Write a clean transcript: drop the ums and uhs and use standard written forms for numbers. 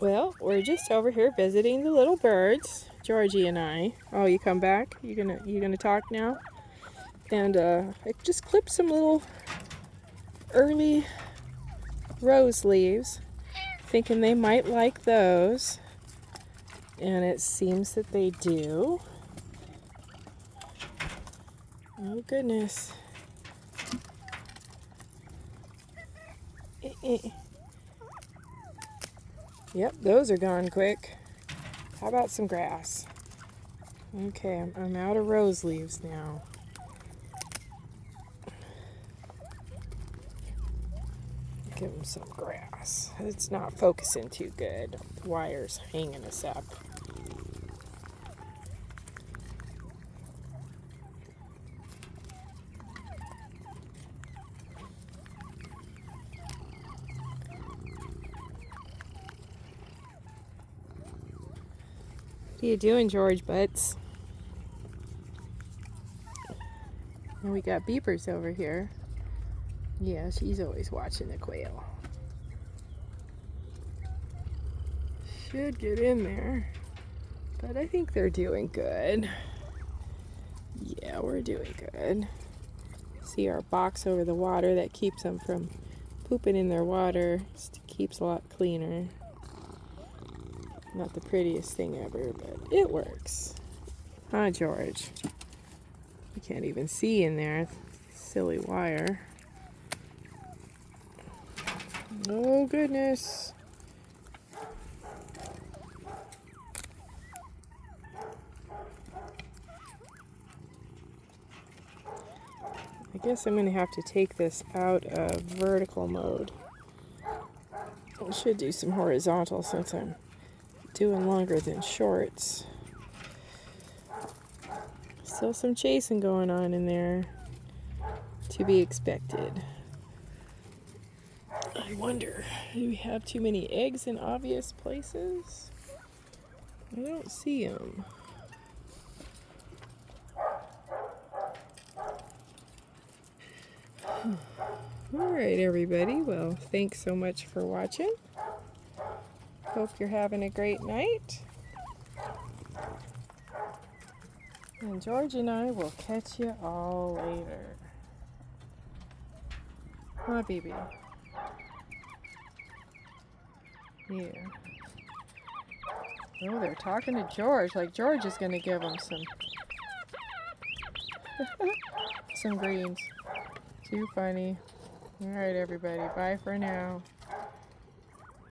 Well, we're just over here visiting the little birds, Georgie and I. Oh, you come back? You gonna talk now? And I just clipped some little early rose leaves, thinking they might like those. And it seems that they do. Oh goodness. Yep, those are gone quick. How about some grass? Okay, I'm out of rose leaves now. Give them some grass. It's not focusing too good. The wire's hanging us up. What are you doing, George Butts? And we got Beepers over here. Yeah, she's always watching the quail. Should get in there. But I think they're doing good. Yeah, we're doing good. See our box over the water that keeps them from pooping in their water. Just keeps a lot cleaner. Not the prettiest thing ever, but it works. Huh, George? You can't even see in there. Silly wire. Oh, goodness. I guess I'm going to have to take this out of vertical mode. I should do some horizontal since I'm doing longer than shorts. Still some chasing going on in there, to be expected. I wonder, do we have too many eggs in obvious places? I don't see them. Alright, everybody. Well, thanks so much for watching. Hope you're having a great night. And George and I will catch you all later. Huh, baby? Yeah. Oh, they're talking to George, like George is going to give them some greens. Too funny. All right, everybody. Bye for now.